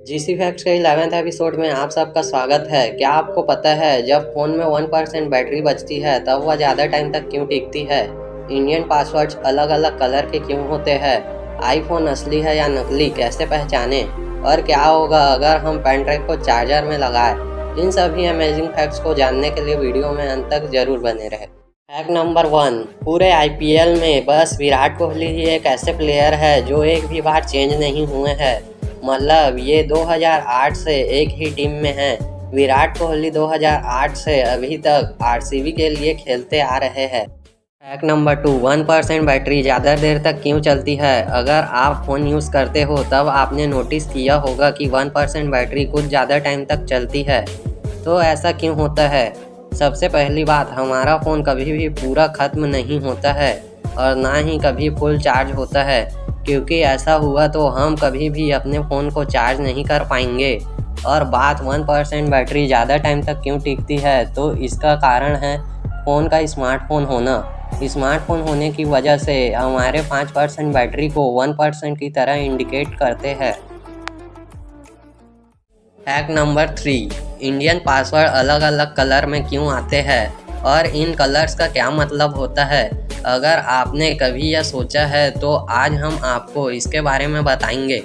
GC facts के 11th episode में आप सबका स्वागत है। क्या आपको पता है जब फ़ोन में 1% बैटरी बचती है तब वह ज़्यादा टाइम तक क्यों टिकती है? इंडियन पासवर्ड्स अलग अलग कलर के क्यों होते हैं? आईफोन असली है या नकली कैसे पहचानें? और क्या होगा अगर हम पेन ड्राइव को चार्जर में लगाएं? इन सभी अमेजिंग फैक्ट्स को जानने के लिए वीडियो में अंत तक जरूर बने रहें। फैक्ट नंबर 1, पूरे आईपीएल में बस विराट कोहली ही एक ऐसे प्लेयर है जो एक भी बार चेंज नहीं हुए हैं। मतलब ये 2008 से एक ही टीम में हैं। विराट कोहली 2008 से अभी तक आरसीबी के लिए खेलते आ रहे हैं। फैक्ट नंबर 2, 1% बैटरी ज़्यादा देर तक क्यों चलती है? अगर आप फ़ोन यूज़ करते हो तब आपने नोटिस किया होगा कि 1% बैटरी कुछ ज़्यादा टाइम तक चलती है। तो ऐसा क्यों होता है? सबसे पहली बात, हमारा फ़ोन कभी भी पूरा ख़त्म नहीं होता है और ना ही कभी फुल चार्ज होता है, क्योंकि ऐसा हुआ तो हम कभी भी अपने फ़ोन को चार्ज नहीं कर पाएंगे। और बात 1% बैटरी ज़्यादा टाइम तक क्यों टिकती है, तो इसका कारण है फ़ोन का स्मार्टफोन होना। स्मार्टफोन होने की वजह से हमारे 5% बैटरी को 1% की तरह इंडिकेट करते हैं। फैक्ट नंबर 3, इंडियन पासवर्ड अलग अलग कलर में क्यों आते हैं और इन कलर्स का क्या मतलब होता है? अगर आपने कभी यह सोचा है तो आज हम आपको इसके बारे में बताएंगे।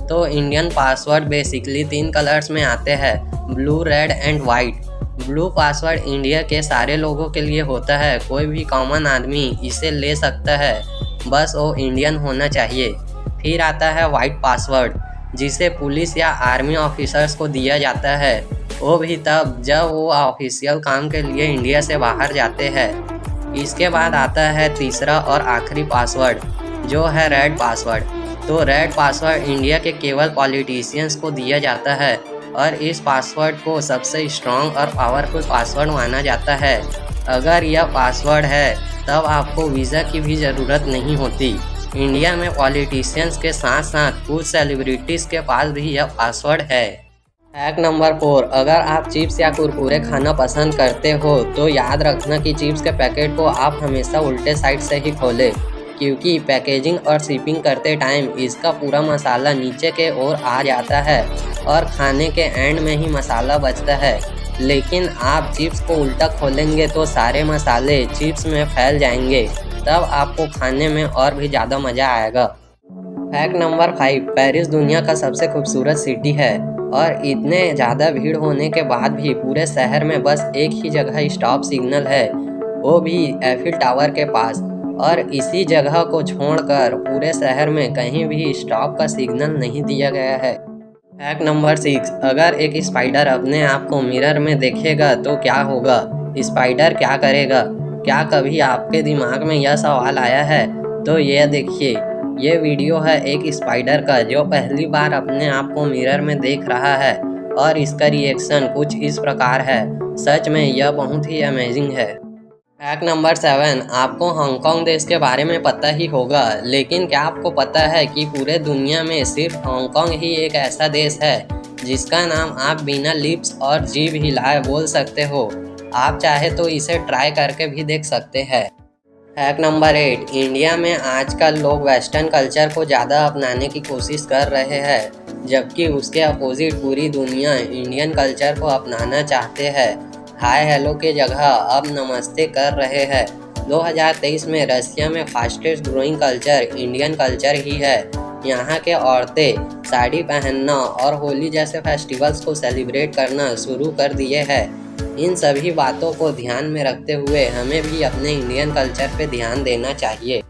तो इंडियन पासवर्ड बेसिकली 3 कलर्स में आते हैं, blue, red and white. Blue password India के सारे लोगों के लिए होता है, कोई भी कॉमन आदमी इसे ले सकता है, बस वो इंडियन होना चाहिए। फिर आता है वाइट पासवर्ड, जिसे पुलिस या आर्मी ऑफिसर्स को दिया जाता है, वो भी तब जब वो ऑफिशियल काम के लिए इंडिया से बाहर जाते हैं। इसके बाद आता है तीसरा और आखिरी पासवर्ड, जो है रेड पासवर्ड। तो रेड पासवर्ड इंडिया के केवल पॉलिटिशियंस को दिया जाता है और इस पासवर्ड को सबसे स्ट्रॉन्ग और पावरफुल पासवर्ड माना जाता है। अगर यह पासवर्ड है तब आपको वीज़ा की भी ज़रूरत नहीं होती। इंडिया में पॉलिटिशियंस के साथ साथ कुछ सेलिब्रिटीज़ के पास भी यह पासवर्ड है। फैक्ट नंबर 4, अगर आप चिप्स या कुरकुरे खाना पसंद करते हो तो याद रखना कि चिप्स के पैकेट को आप हमेशा उल्टे साइड से ही खोलें, क्योंकि पैकेजिंग और शिपिंग करते टाइम इसका पूरा मसाला नीचे के ओर आ जाता है और खाने के एंड में ही मसाला बचता है। लेकिन आप चिप्स को उल्टा खोलेंगे तो सारे मसाले चिप्स में फैल जाएंगे, तब आपको खाने में और भी ज़्यादा मज़ा आएगा। फैक्ट नंबर 5, पेरिस दुनिया का सबसे खूबसूरत सिटी है और इतने ज़्यादा भीड़ होने के बाद भी पूरे शहर में बस एक ही जगह स्टॉप सिग्नल है, वो भी एफिल टावर के पास। और इसी जगह को छोड़कर पूरे शहर में कहीं भी स्टॉप का सिग्नल नहीं दिया गया है। फैक्ट नंबर 6, अगर एक स्पाइडर अपने आप को मिरर में देखेगा तो क्या होगा? स्पाइडर क्या करेगा? क्या कभी आपके दिमाग में यह सवाल आया है? तो ये देखिए, ये वीडियो है एक स्पाइडर का जो पहली बार अपने आप को मिरर में देख रहा है और इसका रिएक्शन कुछ इस प्रकार है। सच में यह बहुत ही अमेजिंग है। फैक्ट नंबर 7, आपको हांगकांग देश के बारे में पता ही होगा, लेकिन क्या आपको पता है कि पूरे दुनिया में सिर्फ हांगकांग ही एक ऐसा देश है जिसका नाम आप बिना लिप्स और जीभ हिलाए बोल सकते हो? आप चाहे तो इसे ट्राई करके भी देख सकते हैं। फैक्ट नंबर 8, इंडिया में आजकल लोग वेस्टर्न कल्चर को ज़्यादा अपनाने की कोशिश कर रहे हैं, जबकि उसके अपोजिट पूरी दुनिया इंडियन कल्चर को अपनाना चाहते हैं। हाय हेलो के जगह अब नमस्ते कर रहे हैं। 2023 में रशिया में fastest growing culture Indian culture ही है। यहाँ के औरतें साड़ी पहनना और होली जैसे फेस्टिवल्स को सेलिब्रेट करना शुरू कर दिए हैं। इन सभी बातों को ध्यान में रखते हुए हमें भी अपने इंडियन कल्चर पे ध्यान देना चाहिए।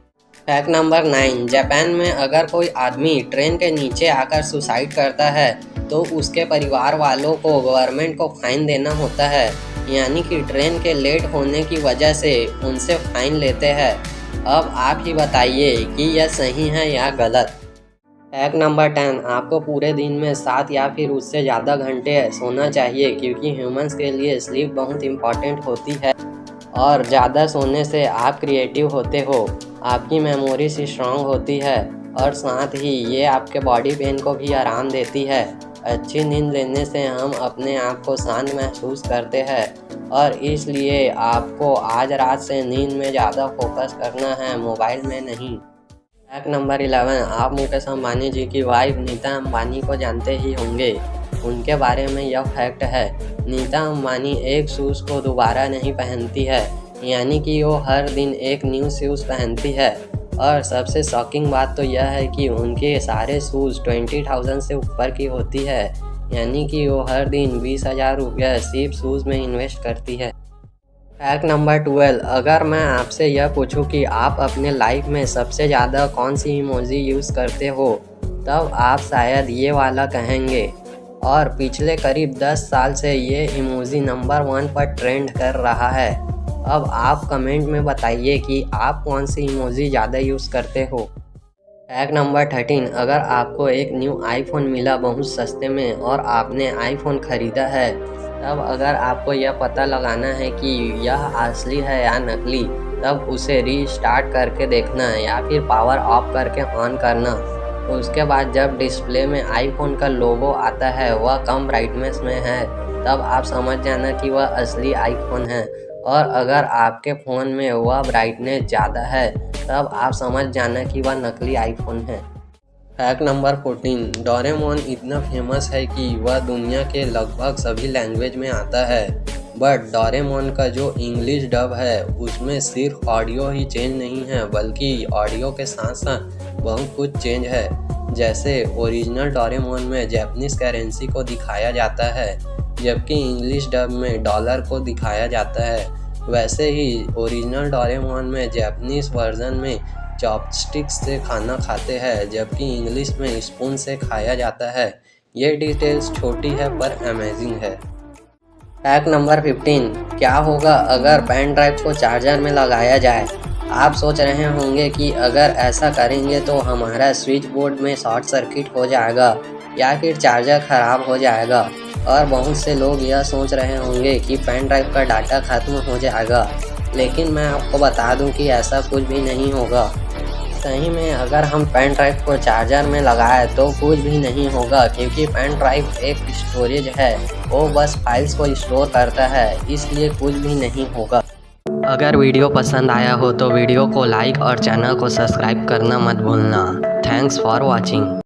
फैक्ट नंबर 9, जापान में अगर कोई आदमी ट्रेन के नीचे आकर सुसाइड करता है तो उसके परिवार वालों को गवर्नमेंट को फाइन देना होता है, यानी कि ट्रेन के लेट होने की वजह से उनसे फाइन लेते हैं। अब आप ही बताइए कि यह सही है या गलत। फैक्ट नंबर 10, आपको पूरे दिन में 7 या फिर उससे ज़्यादा घंटे सोना चाहिए, क्योंकि ह्यूमंस के लिए स्लीप बहुत इम्पॉर्टेंट होती है और ज़्यादा सोने से आप क्रिएटिव होते हो, आपकी मेमोरी स्ट्रांग होती है और साथ ही ये आपके बॉडी पेन को भी आराम देती है। अच्छी नींद लेने से हम अपने आप को शांत महसूस करते हैं और इसलिए आपको आज रात से नींद में ज़्यादा फोकस करना है, मोबाइल में नहीं। फैक्ट नंबर 11, आप मुकेश अंबानी जी की वाइफ नीता अंबानी को जानते ही होंगे। उनके बारे में यह फैक्ट है, नीता अंबानी एक शूज़ को दोबारा नहीं पहनती है, यानी कि वो हर दिन एक न्यू शूज़ पहनती है। और सबसे शॉकिंग बात तो यह है कि उनके सारे शूज़ 20,000 से ऊपर की होती है, यानी कि वो हर दिन 20,000 रुपये सिर्फ शूज़ में इन्वेस्ट करती है। फैक्ट नंबर 12, अगर मैं आपसे यह पूछूं कि आप अपने लाइफ में सबसे ज़्यादा कौन सी इमोजी यूज़ करते हो, तब आप शायद ये वाला कहेंगे। और पिछले करीब 10 साल से ये इमोजी नंबर 1 पर ट्रेंड कर रहा है। अब आप कमेंट में बताइए कि आप कौन सी इमोजी ज़्यादा यूज़ करते हो। फैक्ट नंबर 13, अगर आपको एक न्यू आईफोन मिला बहुत सस्ते में और आपने आईफोन ख़रीदा है, तब अगर आपको यह पता लगाना है कि यह असली है या नकली, तब उसे रीस्टार्ट करके देखना या फिर पावर ऑफ करके ऑन करना। उसके बाद जब डिस्प्ले में आईफोन का लोगो आता है, वह कम ब्राइटनेस में है, तब आप समझ जाना कि वह असली आईफोन है। और अगर आपके फ़ोन में वह ब्राइटनेस ज़्यादा है, तब आप समझ जाना कि वह नकली आईफोन है। फैक्ट नंबर 14, डोरेमोन इतना फेमस है कि वह दुनिया के लगभग सभी लैंग्वेज में आता है। बट डोरेमोन का जो इंग्लिश डब है, उसमें सिर्फ ऑडियो ही चेंज नहीं है, बल्कि ऑडियो के साथ साथ बहुत कुछ चेंज है। जैसे ओरिजिनल डोरेमोन में जापानीज़ करेंसी को दिखाया जाता है, जबकि इंग्लिश डब में डॉलर को दिखाया जाता है। वैसे ही ओरिजिनल डोरेमोन में जापानीज़ वर्जन में चॉपस्टिक्स से खाना खाते हैं, जबकि इंग्लिश में स्पून से खाया जाता है। ये डिटेल्स छोटी है पर अमेजिंग है। फैक्ट नंबर 15, क्या होगा अगर पेन ड्राइव को चार्जर में लगाया जाए। आप सोच रहे होंगे कि अगर ऐसा करेंगे तो हमारा स्विच बोर्ड में शॉर्ट सर्किट हो जाएगा या फिर चार्जर ख़राब हो जाएगा। और बहुत से लोग यह सोच रहे होंगे कि पेन ड्राइव का डाटा ख़त्म हो जाएगा, लेकिन मैं आपको बता दूं कि ऐसा कुछ भी नहीं होगा। सही में अगर हम पेन ड्राइव को चार्जर में लगाए तो कुछ भी नहीं होगा, क्योंकि पेन ड्राइव एक स्टोरेज है, वो बस फाइल्स को स्टोर करता है, इसलिए कुछ भी नहीं होगा। अगर वीडियो पसंद आया हो तो वीडियो को लाइक और चैनल को सब्सक्राइब करना मत भूलना। Thanks for watching.